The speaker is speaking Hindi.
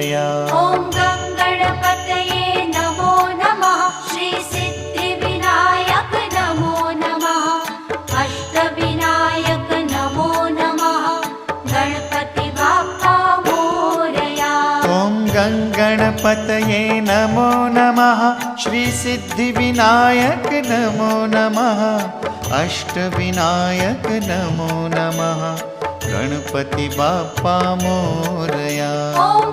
मोरया। ॐ गणपतये नमो नमः। श्री सिद्धिविनायक नमो नमः। अष्टविनायक नमो नमः। गणपति बाप्पा मोरया। ॐ गणपतये नमो नमः। श्री सिद्धिविनायक नमो नमः। अष्टविनायक नमो नमः। गणपति बाप्पा मोरया। ॐ